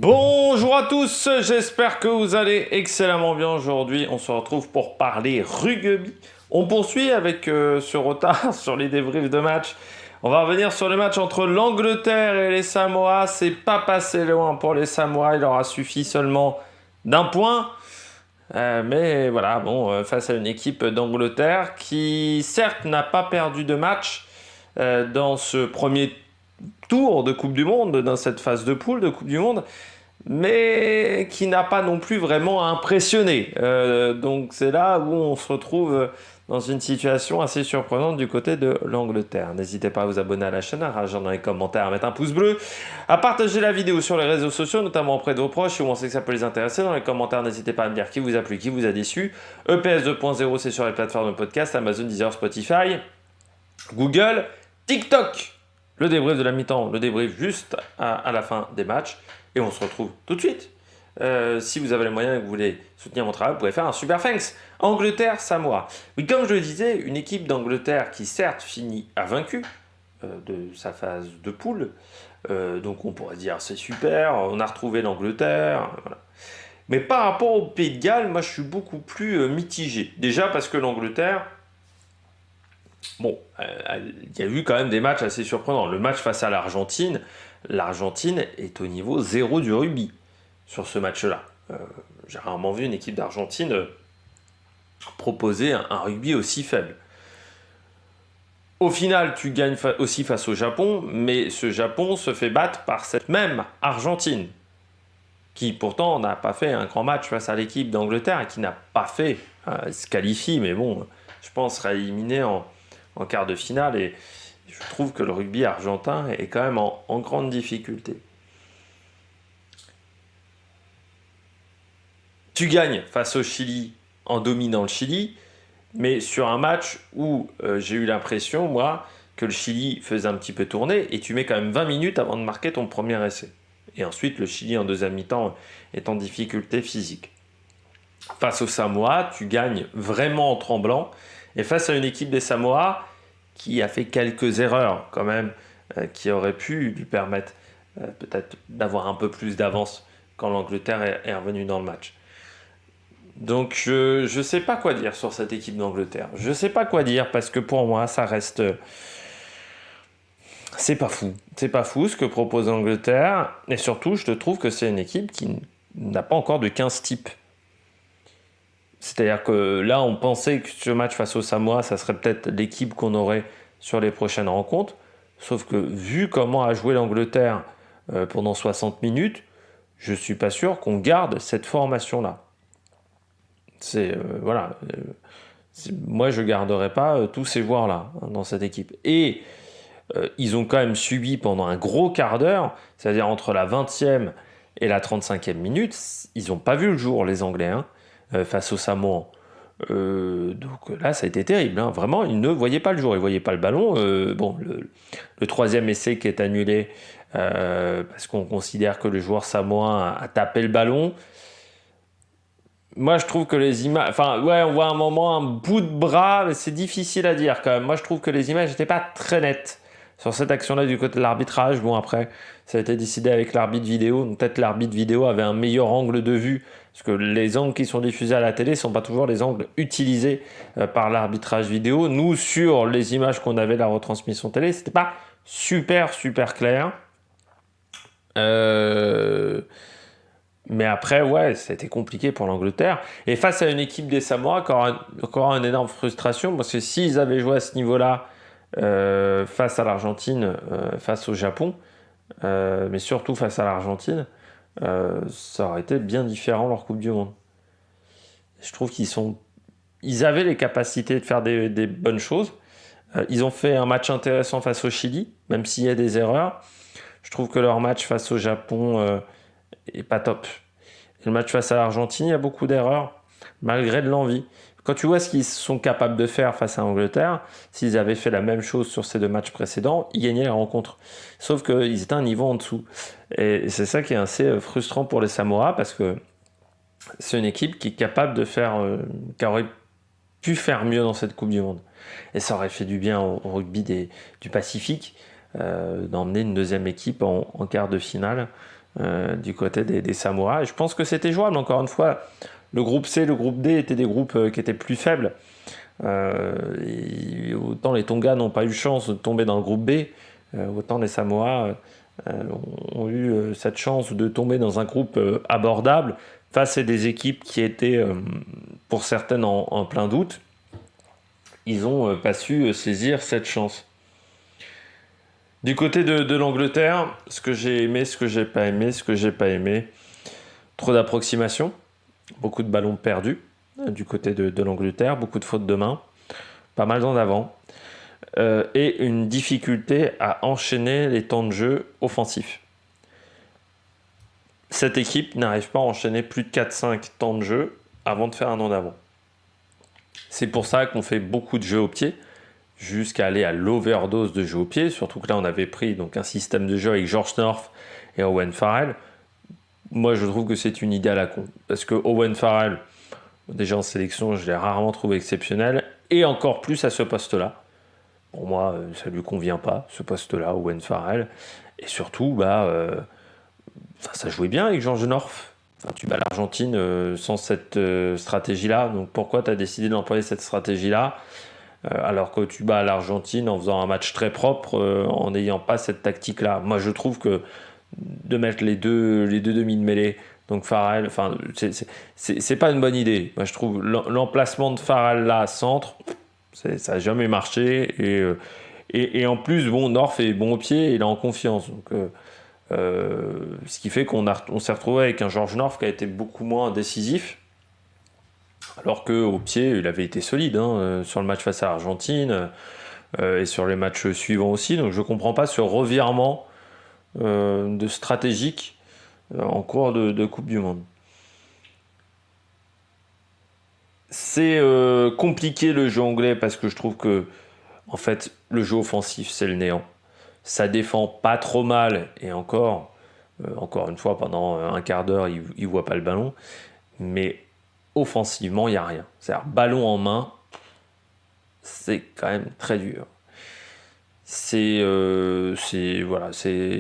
Bonjour à tous, j'espère que vous allez excellemment bien aujourd'hui. On se retrouve pour parler rugby. On poursuit avec ce retard sur les débriefs de match. On va revenir sur le match entre l'Angleterre et les Samoa. C'est pas passé loin pour les Samoa, il leur a suffi seulement d'un point. Mais voilà, face à une équipe d'Angleterre qui certes n'a pas perdu de match dans ce premier tour de Coupe du Monde, dans cette phase de poule de Coupe du Monde, mais qui n'a pas non plus vraiment impressionné. Donc c'est là où on se retrouve dans une situation assez surprenante du côté de l'Angleterre. N'hésitez pas à vous abonner à la chaîne, à réagir dans les commentaires, à mettre un pouce bleu, à partager la vidéo sur les réseaux sociaux, notamment auprès de vos proches, si vous pensez que ça peut les intéresser. Dans les commentaires, n'hésitez pas à me dire qui vous a plu, qui vous a déçu. EPS 2.0, c'est sur les plateformes de podcast, Amazon, Deezer, Spotify, Google, TikTok. Le débrief de la mi-temps, le débrief juste à la fin des matchs. Et on se retrouve tout de suite. Si vous avez les moyens et que vous voulez soutenir mon travail, vous pouvez faire un super thanks. Angleterre, Samoa. Oui, comme je le disais, une équipe d'Angleterre qui certes finit invaincue de sa phase de poule. Donc on pourrait dire c'est super, on a retrouvé l'Angleterre. Voilà. Mais par rapport au Pays de Galles, moi je suis beaucoup plus mitigé. Déjà parce que l'Angleterre, il y a eu quand même des matchs assez surprenants. Le match face à l'Argentine est au niveau 0 du rugby sur ce match-là. J'ai rarement vu une équipe d'Argentine proposer un rugby aussi faible. Au final, tu gagnes aussi face au Japon, mais ce Japon se fait battre par cette même Argentine, qui pourtant n'a pas fait un grand match face à l'équipe d'Angleterre et qui n'a pas fait se qualifie, mais bon, je pense sera éliminé en quart de finale, et je trouve que le rugby argentin est quand même en grande difficulté. Tu gagnes face au Chili en dominant le Chili, mais sur un match où j'ai eu l'impression, moi, que le Chili faisait un petit peu tourner, et tu mets quand même 20 minutes avant de marquer ton premier essai. Et ensuite, le Chili en deuxième mi-temps est en difficulté physique. Face au Samoa, tu gagnes vraiment en tremblant, et face à une équipe des Samoa qui a fait quelques erreurs quand même, qui auraient pu lui permettre peut-être d'avoir un peu plus d'avance quand l'Angleterre est revenue dans le match. Donc je ne sais pas quoi dire sur cette équipe d'Angleterre. Je ne sais pas quoi dire parce que pour moi ça reste... C'est pas fou. C'est pas fou ce que propose l'Angleterre. Et surtout, je trouve que c'est une équipe qui n'a pas encore de 15 types. C'est-à-dire que là, on pensait que ce match face au Samoa, ça serait peut-être l'équipe qu'on aurait sur les prochaines rencontres. Sauf que vu comment a joué l'Angleterre pendant 60 minutes, je ne suis pas sûr qu'on garde cette formation-là. Moi, je ne garderai pas tous ces joueurs-là dans cette équipe. Et ils ont quand même subi pendant un gros quart d'heure, c'est-à-dire entre la 20e et la 35e minute, ils n'ont pas vu le jour, les Anglais, face aux Samoans. Donc là, ça a été terrible. Vraiment, ils ne voyaient pas le jour, ils ne voyaient pas le ballon. Le troisième essai qui est annulé parce qu'on considère que le joueur samoan a tapé le ballon. Moi, je trouve que les images... on voit un moment, un bout de bras, mais c'est difficile à dire quand même. Moi, je trouve que les images n'étaient pas très nettes sur cette action-là du côté de l'arbitrage. Bon, après, ça a été décidé avec l'arbitre vidéo. Donc, peut-être l'arbitre vidéo avait un meilleur angle de vue, parce que les angles qui sont diffusés à la télé ne sont pas toujours les angles utilisés par l'arbitrage vidéo. Nous, sur les images qu'on avait de la retransmission télé, c'était pas super clair. Mais après, c'était compliqué pour l'Angleterre. Et face à une équipe des Samoa, encore une énorme frustration, parce que s'ils avaient joué à ce niveau-là face à l'Argentine, face au Japon, mais surtout face à l'Argentine, ça aurait été bien différent leur Coupe du Monde. Je trouve ils avaient les capacités de faire des bonnes choses. Ils ont fait un match intéressant face au Chili, même s'il y a des erreurs. Je trouve que leur match face au Japon est pas top. Et le match face à l'Argentine, il y a beaucoup d'erreurs, malgré de l'envie. Quand tu vois ce qu'ils sont capables de faire face à l'Angleterre, s'ils avaient fait la même chose sur ces deux matchs précédents, ils gagnaient la rencontre. Sauf qu'ils étaient un niveau en dessous. Et c'est ça qui est assez frustrant pour les Samoa, parce que c'est une équipe qui est capable de faire, qui aurait pu faire mieux dans cette Coupe du Monde. Et ça aurait fait du bien au rugby du Pacifique, d'emmener une deuxième équipe en quart de finale. du côté des Samouraïs. Je pense que c'était jouable, encore une fois. Le groupe C, le groupe D étaient des groupes qui étaient plus faibles. Autant les Tonga n'ont pas eu chance de tomber dans le groupe B, autant les Samoa ont eu cette chance de tomber dans un groupe abordable face à des équipes qui étaient, pour certaines, en plein doute. Ils n'ont pas su saisir cette chance. Du côté de l'Angleterre, ce que j'ai aimé, ce que j'ai pas aimé, trop d'approximations, beaucoup de ballons perdus du côté de l'Angleterre, beaucoup de fautes de main, pas mal d'en avant, et une difficulté à enchaîner les temps de jeu offensifs. Cette équipe n'arrive pas à enchaîner plus de 4-5 temps de jeu avant de faire un en avant. C'est pour ça qu'on fait beaucoup de jeux au pied, jusqu'à aller à l'overdose de jeux au pied, surtout que là on avait pris donc un système de jeu avec George North et Owen Farrell. Moi je trouve que c'est une idée à la con, parce que Owen Farrell, déjà en sélection, je l'ai rarement trouvé exceptionnel, et encore plus à ce poste-là. Pour moi, ça ne lui convient pas, ce poste-là, Owen Farrell. Et surtout, ça jouait bien avec George North. Enfin, tu bats l'Argentine sans cette stratégie-là. Donc pourquoi tu as décidé d'employer cette stratégie-là alors que tu bats l'Argentine en faisant un match très propre, en n'ayant pas cette tactique-là? Moi, je trouve que de mettre les deux demi de mêlée, donc Farrell, enfin, c'est pas une bonne idée. Moi, je trouve l'emplacement de Farrell là, centre, ça n'a jamais marché. Et en plus, North est bon au pied, il est en confiance. Donc, ce qui fait qu'on s'est retrouvé avec un George North qui a été beaucoup moins décisif. Alors qu'au pied, il avait été solide sur le match face à l'Argentine et sur les matchs suivants aussi. Donc je ne comprends pas ce revirement de stratégique en cours de Coupe du Monde. C'est compliqué le jeu anglais parce que je trouve que en fait, le jeu offensif, c'est le néant. Ça défend pas trop mal et encore une fois, pendant un quart d'heure, il ne voit pas le ballon. Mais offensivement, il n'y a rien. C'est-à-dire, ballon en main, c'est quand même très dur. Il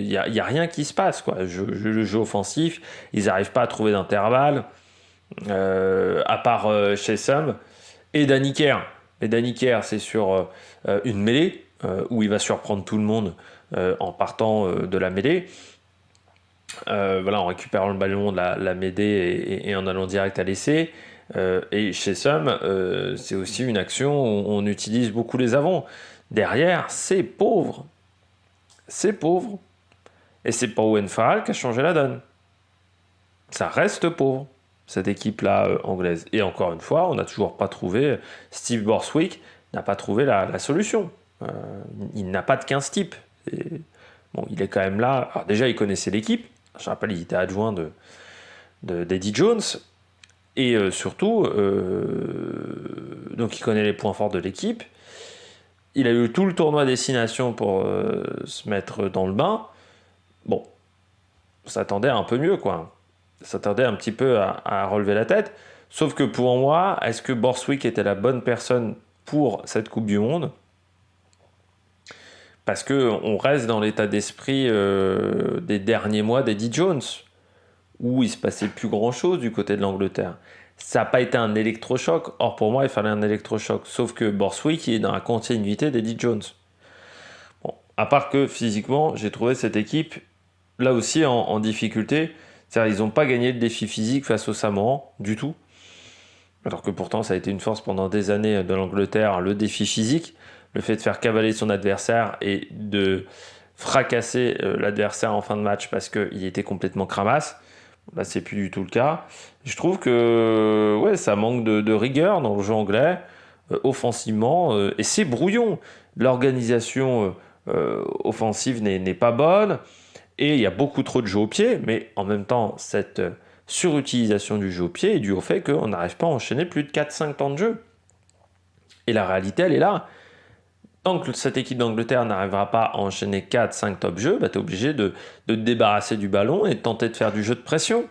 n'y a rien qui se passe, quoi. Le jeu offensif, ils n'arrivent pas à trouver d'intervalle, à part chez Sam et Danny Kerr. Et Danny Kerr, c'est sur une mêlée où il va surprendre tout le monde en partant de la mêlée. En récupérant le ballon de la mêlée et en allant direct à l'essai. Et chez Sam, c'est aussi une action où on utilise beaucoup les avants. Derrière, c'est pauvre. C'est pauvre. Et c'est pas Owen Farrell qui a changé la donne. Ça reste pauvre, cette équipe-là anglaise. Et encore une fois, on n'a toujours pas trouvé... Steve Borthwick n'a pas trouvé la solution. Il n'a pas de 15 types. Il est quand même là. Alors déjà, il connaissait l'équipe. Je rappelle, il était adjoint d'Eddie Jones. Et surtout, donc il connaît les points forts de l'équipe. Il a eu tout le tournoi destination pour se mettre dans le bain. Bon, on s'attendait à un peu mieux, quoi. On s'attendait un petit peu à relever la tête. Sauf que pour moi, est-ce que Borthwick était la bonne personne pour cette Coupe du Monde ? Parce qu'on reste dans l'état d'esprit des derniers mois d'Eddie Jones, où il se passait plus grand-chose du côté de l'Angleterre. Ça n'a pas été un électrochoc. Or, pour moi, il fallait un électrochoc. Sauf que Borthwick est dans la continuité d'Eddie Jones. Bon, à part que, physiquement, j'ai trouvé cette équipe, là aussi, en difficulté. C'est-à-dire, ils n'ont pas gagné le défi physique face aux Samoans, du tout. Alors que pourtant, ça a été une force pendant des années de l'Angleterre, le défi physique. Le fait de faire cavaler son adversaire et de fracasser l'adversaire en fin de match parce qu'il était complètement cramasse. Là, c'est plus du tout le cas. Je trouve que ça manque de rigueur dans le jeu anglais, offensivement, et c'est brouillon. L'organisation offensive n'est pas bonne, et il y a beaucoup trop de jeux au pied, mais en même temps, cette surutilisation du jeu au pied est due au fait qu'on n'arrive pas à enchaîner plus de 4-5 temps de jeu. Et la réalité, elle est là. Tant que cette équipe d'Angleterre n'arrivera pas à enchaîner 4-5 top jeux, tu es obligé de te débarrasser du ballon et de tenter de faire du jeu de pression.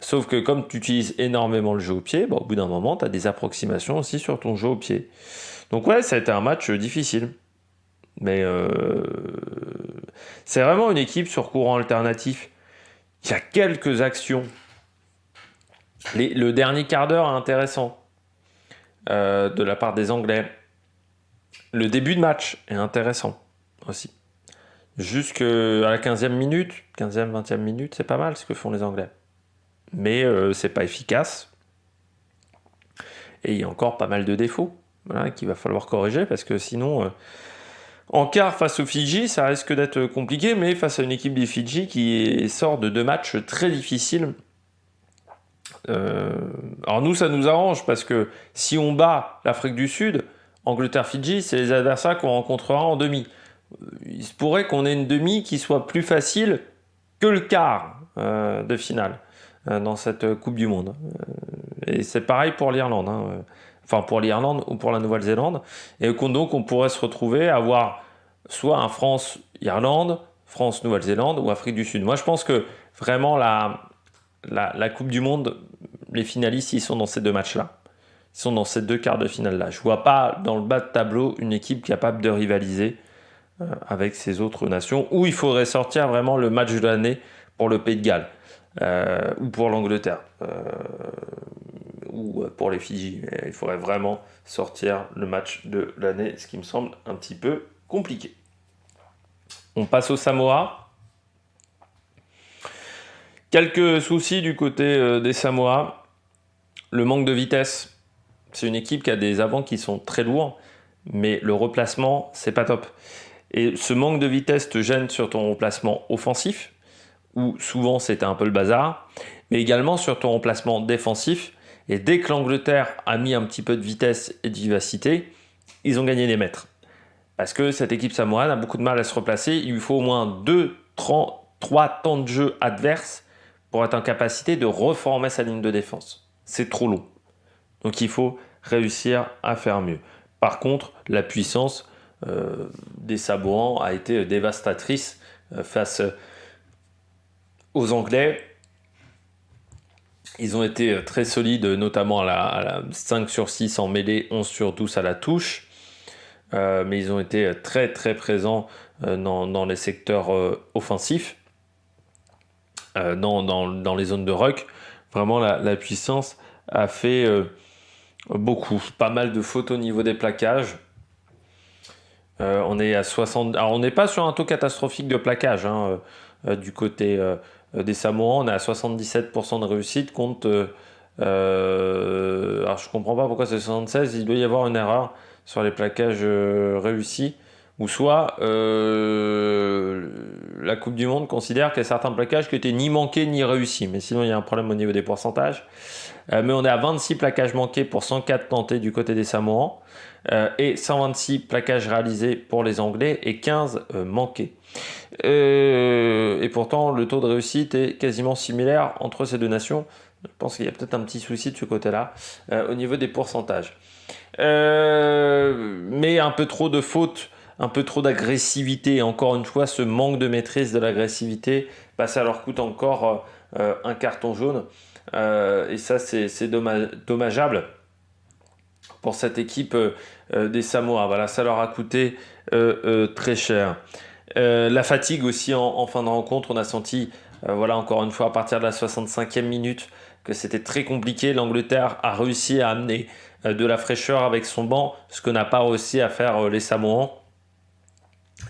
Sauf que comme tu utilises énormément le jeu au pied, au bout d'un moment, tu as des approximations aussi sur ton jeu au pied. Donc ça a été un match difficile. Mais c'est vraiment une équipe sur courant alternatif Il y a quelques actions. Le dernier quart d'heure est intéressant de la part des Anglais. Le début de match est intéressant aussi. Jusqu'à la 15e minute, 15e, 20e minute, c'est pas mal ce que font les Anglais. Mais c'est pas efficace. Et il y a encore pas mal de défauts qu'il va falloir corriger parce que sinon, en quart face aux Fidji, ça risque d'être compliqué, mais face à une équipe des Fidji qui sort de 2 matchs très difficiles. Alors nous, ça nous arrange parce que si on bat l'Afrique du Sud, Angleterre-Fidji, c'est les adversaires qu'on rencontrera en demi. Il se pourrait qu'on ait une demi qui soit plus facile que le quart de finale dans cette Coupe du Monde. Et c'est pareil pour l'Irlande. Enfin, pour l'Irlande ou pour la Nouvelle-Zélande. Et donc, on pourrait se retrouver à avoir soit un France-Irlande, France-Nouvelle-Zélande ou Afrique du Sud. Moi, je pense que vraiment la Coupe du Monde, les finalistes, ils sont dans ces 2 matchs-là. Ils sont dans ces 2 quarts de finale-là. Je ne vois pas dans le bas de tableau une équipe capable de rivaliser avec ces autres nations, où il faudrait sortir vraiment le match de l'année pour le Pays de Galles, ou pour l'Angleterre, ou pour les Fidji. Il faudrait vraiment sortir le match de l'année, ce qui me semble un petit peu compliqué. On passe au Samoa. Quelques soucis du côté des Samoa. Le manque de vitesse. C'est une équipe qui a des avants qui sont très lourds, mais le replacement, c'est pas top. Et ce manque de vitesse te gêne sur ton remplacement offensif, où souvent c'était un peu le bazar, mais également sur ton remplacement défensif. Et dès que l'Angleterre a mis un petit peu de vitesse et de vivacité, ils ont gagné des mètres. Parce que cette équipe samoane a beaucoup de mal à se replacer. Il lui faut au moins 3 temps de jeu adverses pour être en capacité de reformer sa ligne de défense. C'est trop long. Donc il faut réussir à faire mieux. Par contre, la puissance des Samoans a été dévastatrice face aux Anglais. Ils ont été très solides, notamment à la 5 sur 6 en mêlée, 11 sur 12 à la touche. Mais ils ont été très très présents dans les secteurs offensifs, dans les zones de ruck. Vraiment, la puissance a fait beaucoup. Pas mal de fautes au niveau des plaquages. On est à 60. Alors, on n'est pas sur un taux catastrophique de plaquage du côté des Samoans. On est à 77% de réussite contre. Alors, je comprends pas pourquoi c'est 76. Il doit y avoir une erreur sur les plaquages réussis. Ou soit la Coupe du Monde considère qu'il y a certains plaquages qui étaient ni manqués ni réussis. Mais sinon, il y a un problème au niveau des pourcentages. Mais on est à 26 plaquages manqués pour 104 tentés du côté des Samoans. Et 126 plaquages réalisés pour les Anglais et 15 manqués. Et pourtant, le taux de réussite est quasiment similaire entre ces deux nations. Je pense qu'il y a peut-être un petit souci de ce côté-là au niveau des pourcentages. Mais un peu trop de fautes, un peu trop d'agressivité. Encore une fois, ce manque de maîtrise de l'agressivité, ça leur coûte encore un carton jaune. Et ça, c'est dommageable pour cette équipe des Samoa. Voilà, ça leur a coûté très cher. La fatigue aussi en fin de rencontre, on a senti, encore une fois, à partir de la 65e minute, que c'était très compliqué. L'Angleterre a réussi à amener de la fraîcheur avec son banc, ce que n'a pas réussi à faire les Samoans.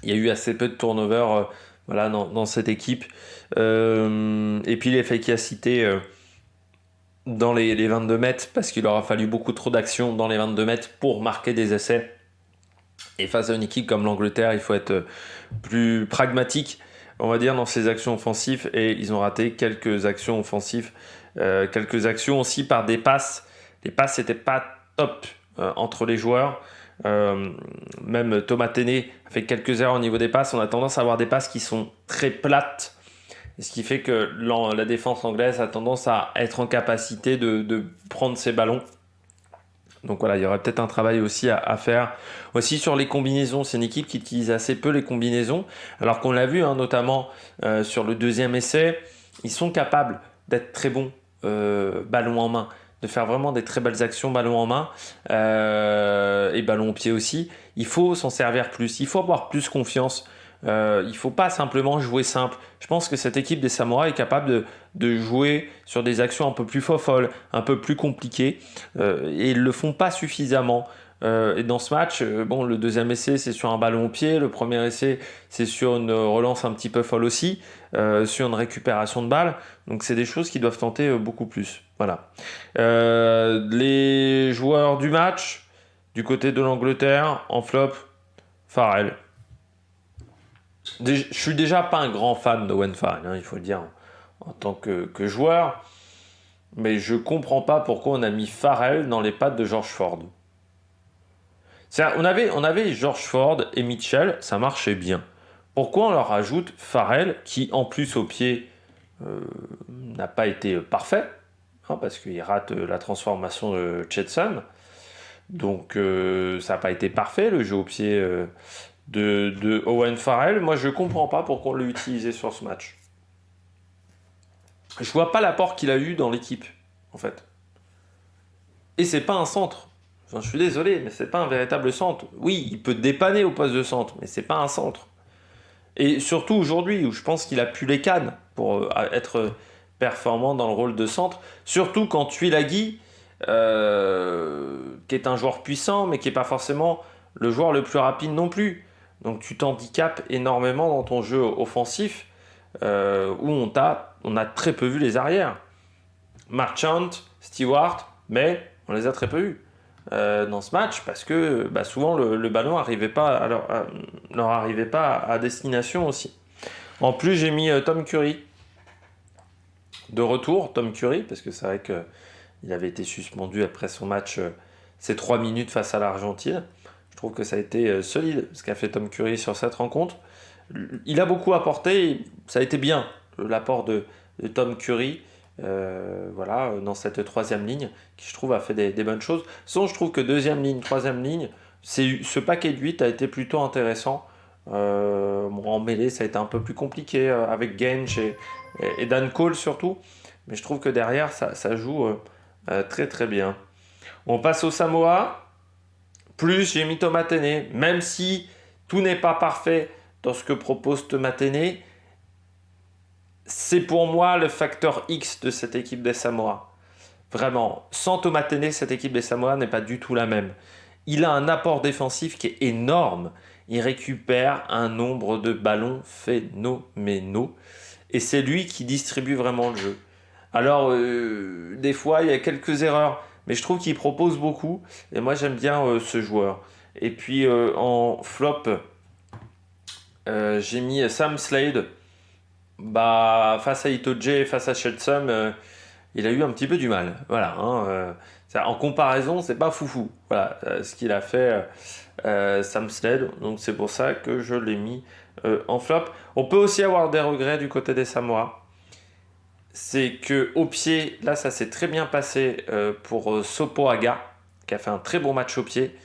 Il y a eu assez peu de turnover dans cette équipe. Et puis l'efficacité dans les 22 mètres, parce qu'il aura fallu beaucoup trop d'actions dans les 22 mètres pour marquer des essais. Et face à une équipe comme l'Angleterre, il faut être plus pragmatique, on va dire, dans ses actions offensives. Et ils ont raté quelques actions offensives, quelques actions aussi par des passes. Les passes n'étaient pas top entre les joueurs. Même Thomas Téné a fait quelques erreurs au niveau des passes. On a tendance à avoir des passes qui sont très plates. Ce qui fait que la défense anglaise a tendance à être en capacité de prendre ses ballons. Donc voilà, il y aurait peut-être un travail aussi à faire. Aussi sur les combinaisons, c'est une équipe qui utilise assez peu les combinaisons. Alors qu'on l'a vu, notamment sur le deuxième essai, ils sont capables d'être très bons ballon en main, de faire vraiment des très belles actions ballon en main et ballon au pied aussi. Il faut s'en servir plus, il faut avoir plus confiance Il ne faut pas simplement jouer simple. Je pense que cette équipe des Samoa est capable de jouer sur des actions un peu plus folles, un peu plus compliquées, et ils ne le font pas suffisamment. Et dans ce match, bon, le deuxième essai, c'est sur un ballon au pied. Le premier essai, c'est sur une relance un petit peu folle aussi, sur une récupération de balle. Donc, c'est des choses qui doivent tenter beaucoup plus. Voilà. Les joueurs du match, du côté de l'Angleterre, en flop, Farrell. Je suis déjà pas un grand fan d'Owen Farrell, hein, il faut le dire, en tant que joueur. Mais je comprends pas pourquoi on a mis Farrell dans les pattes de George Ford. On avait George Ford et Mitchell, ça marchait bien. Pourquoi on leur ajoute Farrell, qui en plus au pied n'a pas été parfait, hein, parce qu'il rate la transformation de Chetson. Donc ça n'a pas été parfait le jeu au pied de Owen Farrell. Moi je comprends pas pourquoi on l'a utilisé sur ce match. Je vois pas l'apport qu'il a eu dans l'équipe, en fait. Et c'est pas un centre. Enfin, je suis désolé, mais c'est pas un véritable centre. Oui, il peut dépanner au poste de centre, mais c'est pas un centre. Et surtout aujourd'hui, où je pense qu'il a pu les cannes pour être performant dans le rôle de centre. Surtout quand Tuilagi, qui est un joueur puissant, mais qui n'est pas forcément le joueur le plus rapide non plus. Donc tu t'handicapes énormément dans ton jeu offensif, où on a très peu vu les arrières. Marchant, Stewart, mais on les a très peu vus dans ce match parce que souvent le ballon leur arrivait pas à destination aussi. En plus, j'ai mis Tom Curry de retour, Tom Curry, parce que c'est vrai qu'il avait été suspendu après son match, ses 3 minutes face à l'Argentine. Je trouve que ça a été solide ce qu'a fait Tom Curry sur cette rencontre. Il a beaucoup apporté, ça a été bien l'apport de Tom Curry. Dans cette troisième ligne qui je trouve a fait des bonnes choses. Sinon je trouve que deuxième ligne, troisième ligne, ce paquet de 8 a été plutôt intéressant. En mêlée ça a été un peu plus compliqué avec Genge et Dan Cole surtout, mais je trouve que derrière ça joue très très bien. On passe au Samoa, plus j'ai mis Thomas Téné, même si tout n'est pas parfait dans ce que propose Thomas Téné. C'est pour moi le facteur X de cette équipe des Samoa. Vraiment, sans Thomas Téné, cette équipe des Samoa n'est pas du tout la même. Il a un apport défensif qui est énorme. Il récupère un nombre de ballons phénoménaux. Et c'est lui qui distribue vraiment le jeu. Alors, des fois, il y a quelques erreurs. Mais je trouve qu'il propose beaucoup. Et moi, j'aime bien ce joueur. Et puis, en flop, j'ai mis Sam Slade. Face à Itoje et face à Shelton, il a eu un petit peu du mal. Voilà, hein, en comparaison, c'est pas foufou. Voilà, ce qu'il a fait Sam Slade. Donc c'est pour ça que je l'ai mis en flop. On peut aussi avoir des regrets du côté des Samoa. C'est que au pied, là, ça s'est très bien passé pour Sopoaga, qui a fait un très bon match au pied,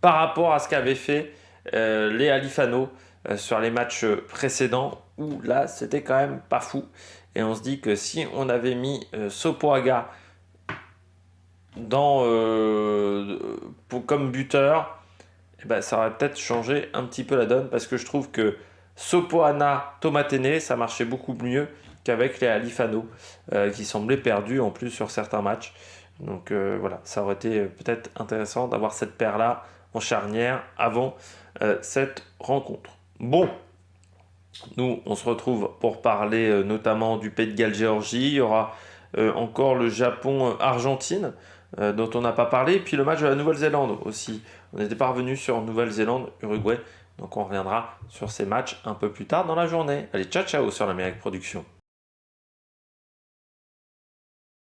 par rapport à ce qu'avait fait Léa Lifano sur les matchs précédents, où là c'était quand même pas fou. Et on se dit que si on avait mis Sopoaga comme buteur, ça aurait peut-être changé un petit peu la donne, parce que je trouve que Sopoana, Thomas Téné, ça marchait beaucoup mieux qu'avec les Alifano, qui semblaient perdus en plus sur certains matchs. Donc voilà, ça aurait été peut-être intéressant d'avoir cette paire-là en charnière avant cette rencontre. Bon, nous on se retrouve pour parler notamment du Pays de Galles-Géorgie. Il y aura encore le Japon-Argentine dont on n'a pas parlé, puis le match de la Nouvelle-Zélande aussi. On n'était pas revenu sur Nouvelle-Zélande-Uruguay, donc on reviendra sur ces matchs un peu plus tard dans la journée. Allez, ciao ciao sur l'Amérique Production.